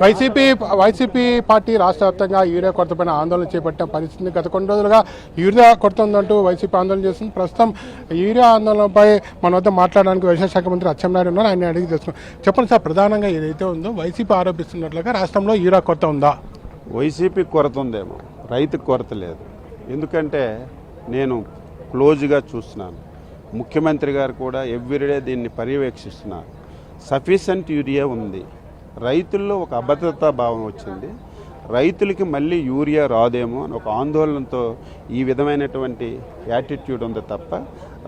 YCP party రాష్ట్ర వ్యాప్తంగా urea కొరతపైన ఆందోళన చేపట్టిన పరిస్థితిని గత కొన్ని రోజులుగా యూరియా కొరత ఉందంటూ వైసీపీ ఆందోళన చేస్తుంది. ప్రస్తుతం యూరియా ఆందోళనపై మన వద్ద మాట్లాడడానికి వ్యవసాయ శాఖ మంత్రి అచ్చెన్నాయుడు ఉన్నారు. ఆయన అడిగి తెలుసుకున్నాం. చెప్పండి సార్, ప్రధానంగా ఏదైతే ఉందో వైసీపీ ఆరోపిస్తున్నట్లుగా రాష్ట్రంలో యూరియా కొరత ఉందా? వైసీపీ కొరత ఉందేమో, రైతుకు కొరత లేదు. ఎందుకంటే నేను క్లోజ్గా చూస్తున్నాను. ముఖ్యమంత్రి గారు కూడా ఎవ్రీడే దీన్ని పర్యవేక్షిస్తున్నారు. సఫిషియెంట్ యూరియా ఉంది. రైతుల్లో ఒక అభద్రతా భావం వచ్చింది. రైతులకి మళ్ళీ యూరియా రాదేమో అని ఒక ఆందోళనతో ఈ విధమైనటువంటి యాటిట్యూడ్ ఉంది తప్ప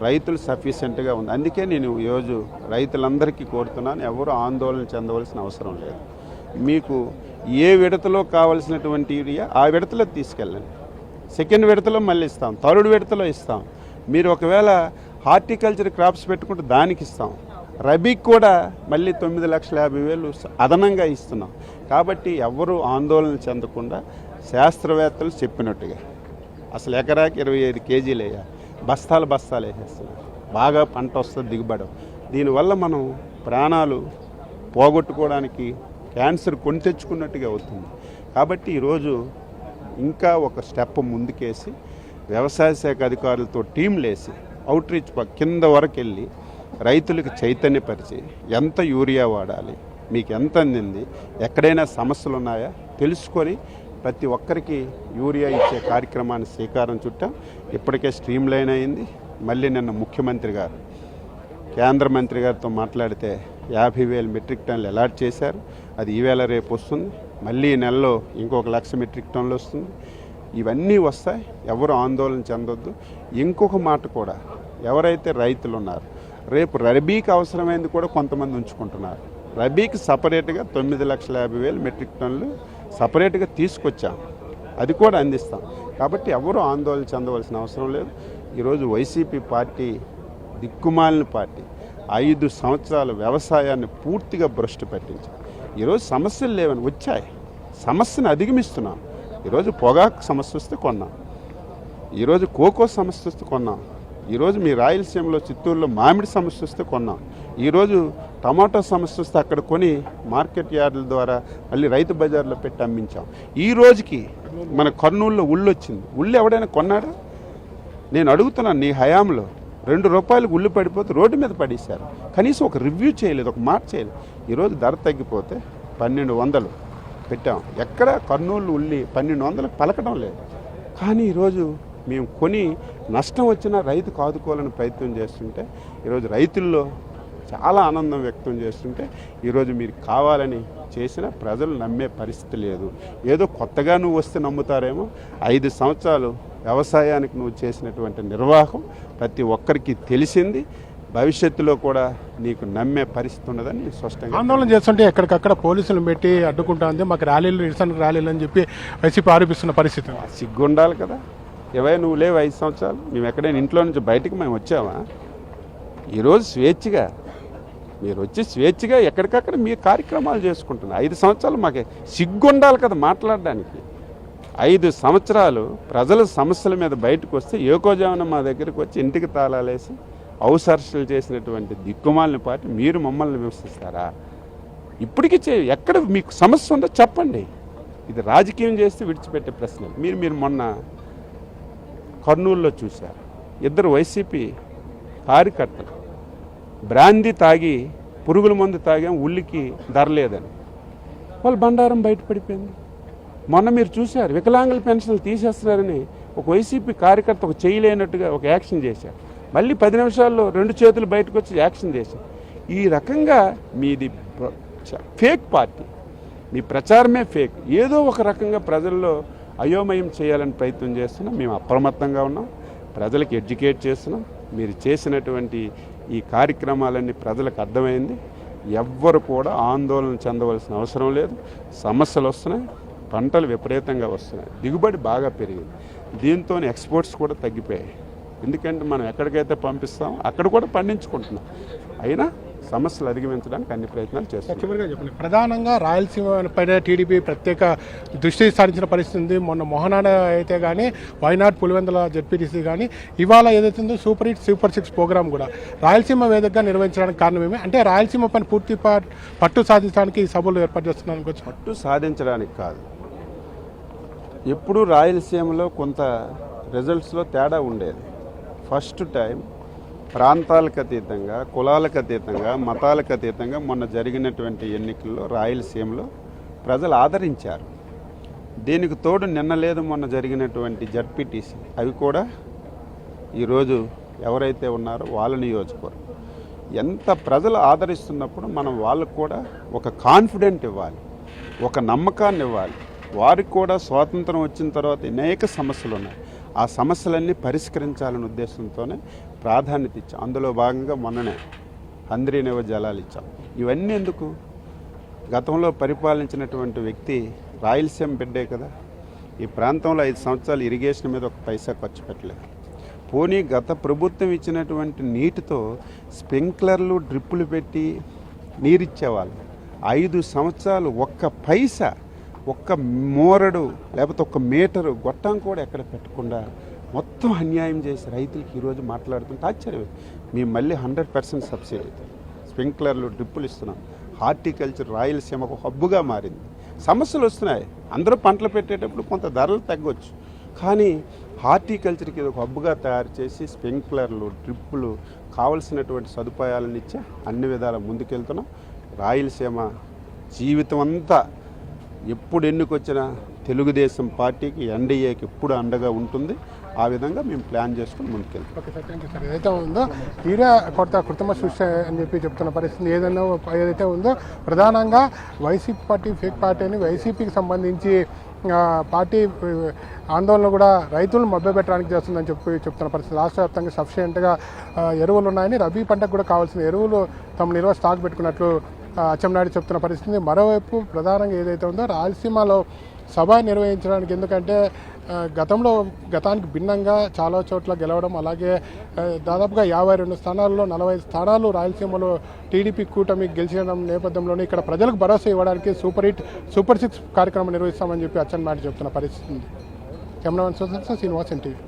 రైతులు సఫిషియెంట్గా ఉంది. అందుకే నేను ఈరోజు రైతులందరికీ కోరుతున్నాను, ఎవరు ఆందోళన చెందవలసిన అవసరం లేదు. మీకు ఏ విడతలో కావాల్సినటువంటి యూరియా ఆ విడతలో తీసుకెళ్ళండి. సెకండ్ విడతలో మళ్ళీ ఇస్తాం, థర్డ్ విడతలో ఇస్తాం. మీరు ఒకవేళ హార్టికల్చర్ క్రాప్స్ పెట్టుకుంటే దానికి ఇస్తాం. రబీకి కూడా మళ్ళీ 9,50,000 అదనంగా ఇస్తున్నాం. కాబట్టి ఎవరు ఆందోళన చెందకుండా శాస్త్రవేత్తలు చెప్పినట్టుగా అసలు ఎకరాకి 25 కేజీలు వేయాలి, బస్తాలు వేసేస్తున్నారు. బాగా పంట వస్తుంది, దిగుబడి. దీనివల్ల మనం ప్రాణాలు పోగొట్టుకోవడానికి క్యాన్సర్ కొని తెచ్చుకున్నట్టుగా అవుతుంది. కాబట్టి ఈరోజు ఇంకా ఒక స్టెప్ ముందుకేసి వ్యవసాయ శాఖ అధికారులతో టీంలేసి అవుట్రీచ్ కింద వరకు వెళ్ళి రైతులకు చైతన్యపరిచి ఎంత యూరియా వాడాలి, మీకు ఎంత అందింది, ఎక్కడైనా సమస్యలు ఉన్నాయా తెలుసుకొని ప్రతి ఒక్కరికి యూరియా ఇచ్చే కార్యక్రమాన్ని శ్రీకారం చుట్టాం. ఇప్పటికే స్ట్రీమ్ లైన్ అయింది. మళ్ళీ నిన్న ముఖ్యమంత్రి గారు కేంద్ర మంత్రి గారితో మాట్లాడితే 50,000 మెట్రిక్ టన్నులు అలాట్ చేశారు. అది ఈవేళ రేపు వస్తుంది. మళ్ళీ ఈ నెలలో ఇంకొక 1,00,000 మెట్రిక్ టన్నులు వస్తుంది. ఇవన్నీ వస్తాయి, ఎవరు ఆందోళన చెందొద్దు. ఇంకొక మాట కూడా, ఎవరైతే రైతులు ఉన్నారు రేపు రబీకి అవసరమైంది కూడా కొంతమంది ఉంచుకుంటున్నారు. రబీకి సపరేట్గా 9,50,000 మెట్రిక్ టన్నులు సపరేట్గా తీసుకొచ్చాం, అది కూడా అందిస్తాం. కాబట్టి ఎవరు ఆందోళన చెందవలసిన అవసరం లేదు. ఈరోజు వైసీపీ పార్టీ దిక్కుమాలిన పార్టీ 5 సంవత్సరాలు వ్యవసాయాన్ని పూర్తిగా భ్రష్టు పట్టించారు. ఈరోజు సమస్యలు లేవని వచ్చాయి, సమస్యను అధిగమిస్తున్నాం. ఈరోజు పొగాకు సమస్య వస్తే కొన్నాం, ఈరోజు కోకో సమస్య వస్తే కొన్నాం, ఈరోజు మీ రాయలసీమలో చిత్తూరులో మామిడి సమస్య వస్తే కొన్నాం, ఈరోజు టమాటో సమస్య వస్తే అక్కడ కొని మార్కెట్ యార్డుల ద్వారా మళ్ళీ రైతు బజార్లో పెట్టి అమ్మించాం. ఈ రోజుకి మన కర్నూలులో ఉల్లు వచ్చింది. ఉల్లు ఎవడైనా కొన్నాడా? నేను అడుగుతున్నాను, నీ హయాంలో 2 రూపాయలకు ఉల్లు పడిపోతే రోడ్డు మీద పడేశారు. కనీసం ఒక రివ్యూ చేయలేదు, ఒక మాట చేయలేదు. ఈరోజు ధర తగ్గిపోతే 1,200 పెట్టాం. ఎక్కడ కర్నూలు ఉల్లి 1,200 పలకడం లేదు. కానీ ఈరోజు మేము కొని నష్టం వచ్చినా రైతుకు ఆదుకోవాలని ప్రయత్నం చేస్తుంటే, ఈరోజు రైతుల్లో చాలా ఆనందం వ్యక్తం చేస్తుంటే, ఈరోజు మీరు కావాలని చేసిన ప్రజలు నమ్మే పరిస్థితి లేదు. ఏదో కొత్తగా నువ్వు వస్తే నమ్ముతారేమో. 5 సంవత్సరాలు వ్యవసాయానికి నువ్వు చేసినటువంటి నిర్వాహం ప్రతి ఒక్కరికి తెలిసింది. భవిష్యత్తులో కూడా నీకు నమ్మే పరిస్థితి ఉండదని స్పష్టంగా. ఆందోళన చేస్తుంటే ఎక్కడికక్కడ పోలీసులు పెట్టి అడ్డుకుంటుంది, మాకు ర్యాలీలు, నిరసన ర్యాలీలు అని చెప్పి వైసీపీ ఆరోపిస్తున్న పరిస్థితి. సిగ్గుండాలి కదా. నువ్వు లేవు 5 సంవత్సరాలు. మేము ఎక్కడైనా ఇంట్లో నుంచి బయటకు మేము వచ్చామా? ఈరోజు స్వేచ్ఛగా మీరు వచ్చి స్వేచ్ఛగా ఎక్కడికక్కడ మీ కార్యక్రమాలు చేసుకుంటున్నారు. 5 సంవత్సరాలు మాకే సిగ్గుండాలి కదా మాట్లాడడానికి. 5 సంవత్సరాలు ప్రజల సమస్యల మీద బయటకు వస్తే ఏకోజామున మా దగ్గరికి వచ్చి ఇంటికి తాళాలేసి అవసరసలు చేసినటువంటి దిక్కుమాలిన పార్టీ మీరు మమ్మల్ని విమర్శిస్తారా? ఇప్పటికీ ఎక్కడ మీకు సమస్య ఉందో చెప్పండి. ఇది రాజకీయం చేస్తే విడిచిపెట్టే ప్రశ్న. మీరు మొన్న కర్నూలులో చూశారు, 2 వైసీపీ కార్యకర్తలు బ్రాందీ తాగి పురుగుల మందు తాగాం, ఉల్లికి ధర లేదని వాళ్ళు బండారం బయటపడిపోయింది. మొన్న మీరు చూశారు, వికలాంగుల పెన్షన్లు తీసేస్తున్నారని ఒక వైసీపీ కార్యకర్త ఒక చేయలేనట్టుగా ఒక యాక్షన్ చేశారు. మళ్ళీ 10 నిమిషాల్లో 2 చేతులు బయటకు వచ్చి యాక్షన్ చేశారు. ఈ రకంగా మీది ఫేక్ పార్టీ, మీ ప్రచారమే ఫేక్. ఏదో ఒక రకంగా ప్రజల్లో అయోమయం చేయాలని ప్రయత్నం చేస్తున్నాం. మేము అప్రమత్తంగా ఉన్నాం, ప్రజలకు ఎడ్యుకేట్ చేస్తున్నాం. మీరు చేసినటువంటి ఈ కార్యక్రమాలన్నీ ప్రజలకు అర్థమైంది. ఎవ్వరు కూడా ఆందోళన చెందవలసిన అవసరం లేదు. సమస్యలు వస్తున్నాయి, పంటలు విపరీతంగా వస్తున్నాయి, దిగుబడి బాగా పెరిగింది. దీంతో ఎక్స్పోర్ట్స్ కూడా తగ్గిపోయాయి. ఎందుకంటే మనం ఎక్కడికైతే పంపిస్తామో అక్కడ కూడా పండించుకుంటున్నాం. అయినా సమస్యలు అధిగమించడానికి అన్ని ప్రయత్నాలు చేస్తున్నాం. చివరిగా చెప్పండి, ప్రధానంగా రాయలసీమ పైన టీడీపీ ప్రత్యేక దృష్టి సారించిన పరిస్థితి ఉంది. మొన్న మోహనాడ అయితే కానీ వైనాడ్ పులివెందుల జెడ్పీటీసీ కానీ ఇవాళ ఏదైతే ఉందో సూపర్ హిట్ సూపర్ 6 ప్రోగ్రామ్ కూడా రాయలసీమ వేదికగా నిర్వహించడానికి కారణం ఏమి? అంటే రాయలసీమ పైన పూర్తి పట్టు సాధించడానికి ఈ సభలు ఏర్పాటు చేస్తున్నాను. పట్టు సాధించడానికి కాదు, ఎప్పుడు రాయలసీమలో కొంత రిజల్ట్స్లో తేడా ఉండేది. ఫస్ట్ టైం ప్రాంతాలకు అతీతంగా, కులాలకు అతీతంగా, మతాలకు అతీతంగా మొన్న జరిగినటువంటి ఎన్నికల్లో రాయలసీమలో ప్రజలు ఆదరించారు. దీనికి తోడు నిన్న లేదు మొన్న జరిగినటువంటి జడ్పీటీసీ, అవి కూడా ఈరోజు ఎవరైతే ఉన్నారో వాళ్ళ నియోజకవర్గం. ఎంత ప్రజలు ఆదరిస్తున్నప్పుడు మనం వాళ్ళకు కూడా ఒక కాన్ఫిడెంట్ ఇవ్వాలి, ఒక నమ్మకాన్ని ఇవ్వాలి. వారికి కూడా స్వాతంత్రం వచ్చిన తర్వాత అనేక సమస్యలు ఉన్నాయి, ఆ సమస్యలన్నీ పరిష్కరించాలనే ఉద్దేశంతోనే ప్రాధాన్యత ఇచ్చాం. అందులో భాగంగా మొన్ననే హంద్రీనివ జలాలు ఇచ్చాం. ఇవన్నీ ఎందుకు? గతంలో పరిపాలించినటువంటి వ్యక్తి రాయలసీమ బిడ్డే కదా. ఈ ప్రాంతంలో 5 సంవత్సరాలు ఇరిగేషన్ మీద ఒక పైసా ఖర్చు పెట్టలేదు. పోనీ గత ప్రభుత్వం ఇచ్చినటువంటి నీటితో స్ప్రింక్లర్లు డ్రిప్పులు పెట్టి నీరిచ్చేవాళ్ళు. 5 సంవత్సరాలు ఒక్క పైసా, ఒక్క మోరడు లేకపోతే ఒక్క మీటరు గొట్టం కూడా ఎక్కడ పెట్టకుండా మొత్తం అన్యాయం చేసి రైతులకి ఈరోజు మాట్లాడుతుంటే ఆశ్చర్యం. మేము మళ్ళీ 100% సబ్సిడీ, స్ప్రింక్లర్లు డ్రిప్పులు ఇస్తున్నాం. హార్టికల్చర్ రాయలసీమ ఒక హబ్బుగా మారింది. సమస్యలు వస్తున్నాయి, అందరూ పంటలు పెట్టేటప్పుడు కొంత ధరలు తగ్గొచ్చు, కానీ హార్టికల్చర్కి ఇది ఒక హబ్బుగా తయారు చేసి స్ప్రింక్లర్లు డ్రిప్పులు కావలసినటువంటి సదుపాయాలను ఇచ్చి అన్ని విధాల ముందుకెళ్తున్నాం. రాయలసీమ జీవితం అంతా ఎప్పుడు ఎన్నికొచ్చినా తెలుగుదేశం పార్టీకి, ఎన్డీఏకి ఎప్పుడు అండగా ఉంటుంది. ఆ విధంగా మేము ప్లాన్ చేసుకుని ముందుకెళ్తాం. Okay sir, thank you sir. ఏదైతే ఉందో యూరియా కొరత కృత్రిమ సృష్టి అని చెప్పి చెప్తున్న పరిస్థితి ఏదైతే ఉందో ప్రధానంగా వైసీపీ పార్టీ ఫేక్ పార్టీ అని వైసీపీకి సంబంధించి పార్టీ ఆందోళన కూడా రైతులను మభ్యపెట్టడానికి చేస్తుందని చెప్తున్న పరిస్థితి. రాష్ట్ర వ్యాప్తంగా సఫిషియెంట్గా ఎరువులు ఉన్నాయని, రబీ పంటకు కూడా కావాల్సిన ఎరువులు తమ నిల్వ స్టాక్ పెట్టుకున్నట్లు అచ్చెన్నాయుడు చెప్తున్న పరిస్థితి. మరోవైపు ప్రధానంగా ఏదైతే ఉందో రాయలసీమలో సభ నిర్వహించడానికి, ఎందుకంటే గతానికి భిన్నంగా చాలా చోట్ల గెలవడం, అలాగే దాదాపుగా 52 స్థానాల్లో 45 స్థానాలు రాయలసీమలో టీడీపీ కూటమి గెలిచిన నేపథ్యంలోనే ఇక్కడ ప్రజలకు భరోసా ఇవ్వడానికి సూపర్ 6 కార్యక్రమం నిర్వహిస్తామని చెప్పి అచ్చెన్నాయుడు చెప్తున్న పరిస్థితి ఉంది. Cameraman Srinivas, NTV.